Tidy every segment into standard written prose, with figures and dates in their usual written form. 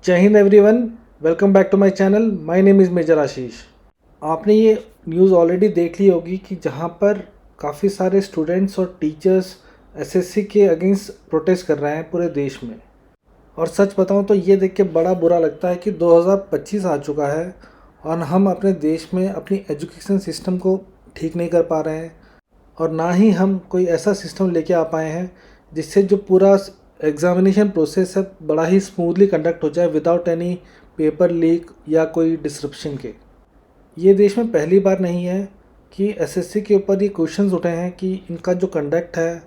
जय हिंद everyone, welcome back to my channel. My name is major Ashish. आपने ये न्यूज़ ऑलरेडी देख ली होगी कि जहाँ पर काफ़ी सारे स्टूडेंट्स और टीचर्स एसएससी के अगेंस्ट प्रोटेस्ट कर रहे हैं पूरे देश में। और सच बताऊँ तो ये देख के बड़ा बुरा लगता है कि 2025 आ चुका है और हम अपने देश में अपनी एजुकेशन सिस्टम को ठीक नहीं कर पा रहे हैं, और ना ही हम कोई ऐसा सिस्टम लेके आ पाए हैं जिससे जो पूरा एग्ज़ामिनेशन प्रोसेस है बड़ा ही स्मूथली कंडक्ट हो जाए विदाउट एनी पेपर लीक या कोई डिसरप्शन के। ये देश में पहली बार नहीं है कि एसएससी के ऊपर ये क्वेश्चंस उठे हैं कि इनका जो कंडक्ट है,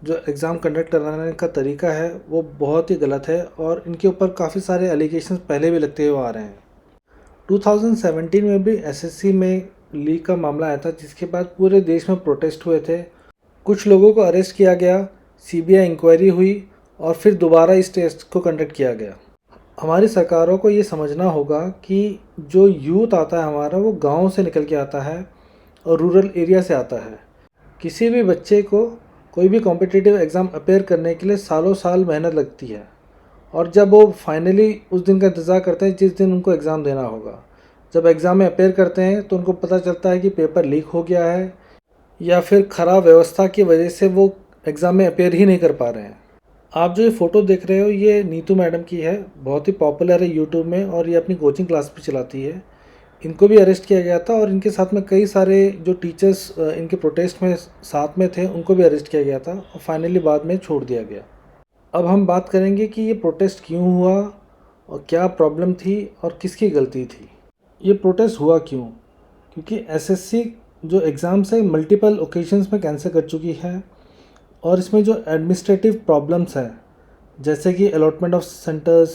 जो एग्ज़ाम कंडक्ट कराने का तरीका है वो बहुत ही गलत है, और इनके ऊपर काफ़ी सारे एलिगेशंस पहले भी लगते हुए आ रहे हैं। 2017 में भी एसएससी में लीक का मामला आया था, जिसके बाद पूरे देश में प्रोटेस्ट हुए थे। कुछ लोगों को अरेस्ट किया गया, सीबीआई इंक्वायरी हुई और फिर दोबारा इस टेस्ट को कंडक्ट किया गया। हमारी सरकारों को ये समझना होगा कि जो यूथ आता है हमारा, वो गाँव से निकल के आता है और रूरल एरिया से आता है। किसी भी बच्चे को कोई भी कॉम्पिटिटिव एग्ज़ाम अपेयर करने के लिए सालों साल मेहनत लगती है, और जब वो फाइनली उस दिन का इंतज़ार करते हैं जिस दिन उनको एग्ज़ाम देना होगा, जब एग्ज़ाम में अपेयर करते हैं तो उनको पता चलता है कि पेपर लीक हो गया है या फिर ख़राब व्यवस्था की वजह से वो एग्ज़ाम में अपेयर ही नहीं कर पा रहे हैं। आप जो ये फ़ोटो देख रहे हो ये नीतू मैडम की है, बहुत ही पॉपुलर है यूट्यूब में, और ये अपनी कोचिंग क्लास भी चलाती है। इनको भी अरेस्ट किया गया था और इनके साथ में कई सारे जो टीचर्स इनके प्रोटेस्ट में साथ में थे उनको भी अरेस्ट किया गया था, और फाइनली बाद में छोड़ दिया गया। अब हम बात करेंगे कि ये प्रोटेस्ट क्यों हुआ और क्या प्रॉब्लम थी और किसकी गलती थी। ये प्रोटेस्ट हुआ क्यों? क्योंकि एसएससी जो एग्ज़ाम्स है मल्टीपल ओकेजन्स में कैंसिल कर चुकी है, और इसमें जो एडमिनिस्ट्रेटिव प्रॉब्लम्स हैं जैसे कि allotment of centres,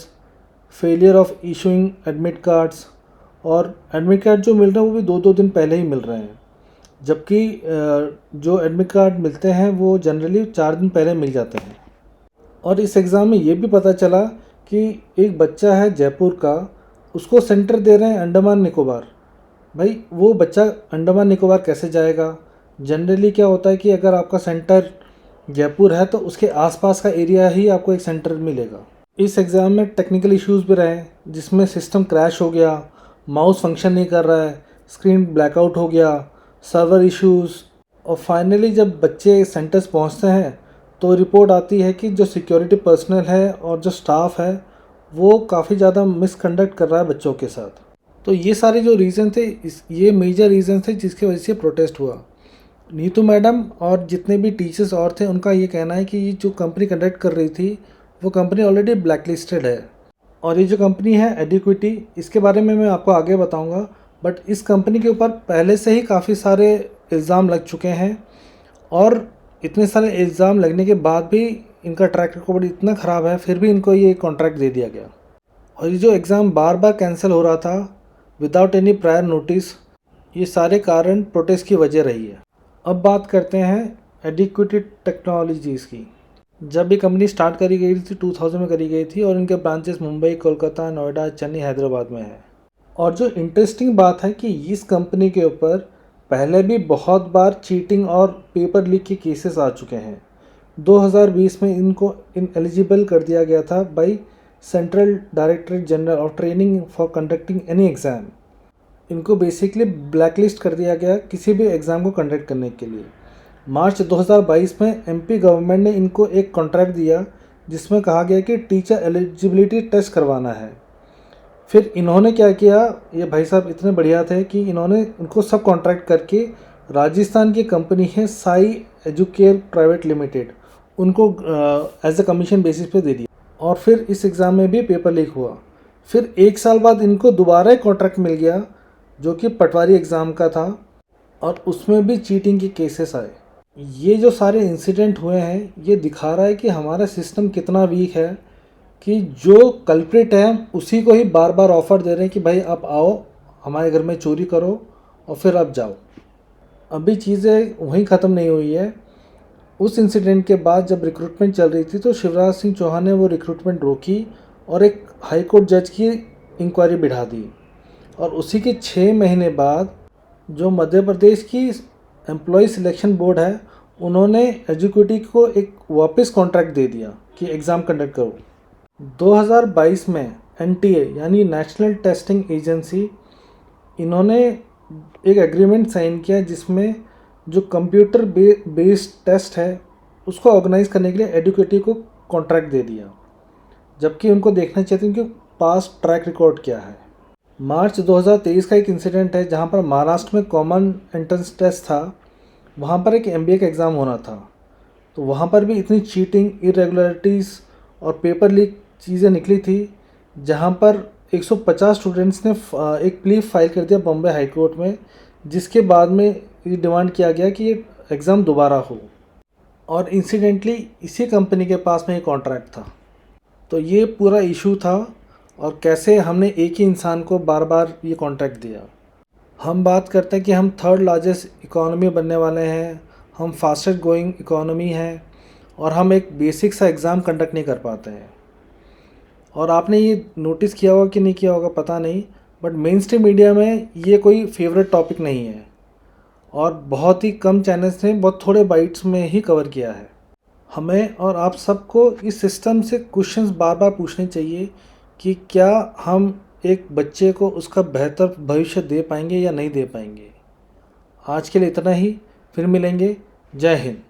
failure of issuing admit cards, और एडमिट कार्ड जो मिल रहे हैं वो भी 2-2 दिन पहले ही मिल रहे हैं, जबकि जो एडमिट कार्ड मिलते हैं वो जनरली 4 दिन पहले मिल जाते हैं। और इस एग्ज़ाम में ये भी पता चला कि एक बच्चा है जयपुर का, उसको सेंटर दे रहे हैं अंडमान निकोबार। भाई वो बच्चा अंडमान निकोबार कैसे जाएगा? जनरली क्या होता है कि अगर आपका सेंटर जयपुर है तो उसके आसपास का एरिया ही आपको एक सेंटर मिलेगा। इस एग्ज़ाम में टेक्निकल इश्यूज़ भी रहे, जिसमें सिस्टम क्रैश हो गया, माउस फंक्शन नहीं कर रहा है, स्क्रीन ब्लैकआउट हो गया, सर्वर इश्यूज़। और फाइनली जब बच्चे सेंटर्स पहुंचते हैं तो रिपोर्ट आती है कि जो सिक्योरिटी पर्सनल है और जो स्टाफ है वो काफ़ी ज़्यादा मिसकंडक्ट कर रहा है बच्चों के साथ। तो ये सारे जो रीज़न थे, ये मेजर रीज़न थे जिसकी वजह से प्रोटेस्ट हुआ। नीतू मैडम और जितने भी टीचर्स और थे उनका ये कहना है कि ये जो कंपनी कंडक्ट कर रही थी वो कंपनी ऑलरेडी ब्लैकलिस्टेड है, और ये जो कंपनी है एडिक्विटी, इसके बारे में मैं आपको आगे बताऊंगा। बट इस कंपनी के ऊपर पहले से ही काफ़ी सारे इल्ज़ाम लग चुके हैं, और इतने सारे इल्ज़ाम लगने के बाद भी इनका ट्रैक रिकॉर्ड इतना ख़राब है, फिर भी इनको ये कॉन्ट्रैक्ट दे दिया गया। और ये जो एग्ज़ाम बार बार कैंसिल हो रहा था विदाउट एनी प्रायर नोटिस, ये सारे कारण प्रोटेस्ट की वजह रही है। अब बात करते हैं एडिक्विटी टेक्नोलॉजीज़ की। जब ये कंपनी स्टार्ट करी गई थी 2000 में करी गई थी, और इनके ब्रांचेस मुंबई, कोलकाता, नोएडा, चेन्नई, हैदराबाद में है। और जो इंटरेस्टिंग बात है कि इस कंपनी के ऊपर पहले भी बहुत बार चीटिंग और पेपर लीक के केसेस आ चुके हैं। 2020 में इनको इनएलिजिबल कर दिया गया था by central directorate general of training for conducting any exam. इनको बेसिकली ब्लैकलिस्ट कर दिया गया किसी भी एग्ज़ाम को कंडक्ट करने के लिए। मार्च 2022 में एमपी गवर्नमेंट ने इनको एक कॉन्ट्रैक्ट दिया जिसमें कहा गया कि टीचर एलिजिबिलिटी टेस्ट करवाना है। फिर इन्होंने क्या किया, ये भाई साहब इतने बढ़िया थे कि इन्होंने इनको सब कॉन्ट्रैक्ट करके राजस्थान की कंपनी है साई एजुकेयर प्राइवेट लिमिटेड, उनको एज ए कमीशन बेसिस पे दे दिया। और फिर इस एग्ज़ाम में भी पेपर लीक हुआ। फिर 1 साल बाद इनको दोबारा एक कॉन्ट्रैक्ट मिल गया जो कि पटवारी एग्ज़ाम का था, और उसमें भी चीटिंग के केसेस आए। ये जो सारे इंसिडेंट हुए हैं ये दिखा रहा है कि हमारा सिस्टम कितना वीक है, कि जो कल्प्रिट है उसी को ही बार बार ऑफ़र दे रहे हैं कि भाई आप आओ हमारे घर में चोरी करो और फिर आप जाओ। अभी चीज़ें वहीं ख़त्म नहीं हुई है। उस इंसिडेंट के बाद जब रिक्रूटमेंट चल रही थी तो शिवराज सिंह चौहान ने वो रिक्रूटमेंट रोकी और एक हाई कोर्ट जज की इंक्वायरी बिठा दी, और उसी के 6 महीने बाद जो मध्य प्रदेश की एम्प्लॉय सिलेक्शन बोर्ड है उन्होंने एजुकेटी को एक वापस कॉन्ट्रैक्ट दे दिया कि एग्ज़ाम कंडक्ट करो। 2022 में NTA यानी नेशनल टेस्टिंग एजेंसी, इन्होंने एक एग्रीमेंट साइन किया जिसमें जो कंप्यूटर बेस्ड टेस्ट है उसको ऑर्गेनाइज करने के लिए एडुकेटी को कॉन्ट्रैक्ट दे दिया, जबकि उनको देखना चाहिए था उनके पास ट्रैक रिकॉर्ड क्या है। मार्च 2023 का एक इंसिडेंट है जहां पर महाराष्ट्र में कॉमन एंट्रेंस टेस्ट था, वहां पर एक MBA का एग्ज़ाम होना था, तो वहाँ पर भी इतनी चीटिंग, इरेगुलरिटीज़ और पेपर लीक चीज़ें निकली थी, जहाँ पर 150 स्टूडेंट्स ने एक प्ली फाइल कर दिया बॉम्बे हाई कोर्ट में, जिसके बाद में ये डिमांड किया गया कि ये एग्ज़ाम दोबारा हो, और इंसिडेंटली इसी कंपनी के पास में ये कॉन्ट्रैक्ट था। तो ये पूरा इशू था और कैसे हमने एक ही इंसान को बार बार ये कॉन्ट्रैक्ट दिया। हम बात करते हैं कि हम थर्ड लार्जेस्ट इकोनॉमी बनने वाले हैं, हम फास्टेस्ट ग्रोइंग इकोनॉमी हैं, और हम एक बेसिक सा एग्ज़ाम कंडक्ट नहीं कर पाते हैं। और आपने ये नोटिस किया होगा कि नहीं किया होगा पता नहीं, बट मेन स्ट्रीम मीडिया में ये कोई फेवरेट टॉपिक नहीं है, और बहुत ही कम चैनल्स ने बहुत थोड़े बाइट्स में ही कवर किया है। हमें और आप सबको इस सिस्टम से क्वेश्चंस बार बार पूछने चाहिए कि क्या हम एक बच्चे को उसका बेहतर भविष्य दे पाएंगे या नहीं दे पाएंगे। आज के लिए इतना ही, फिर मिलेंगे। जय हिंद।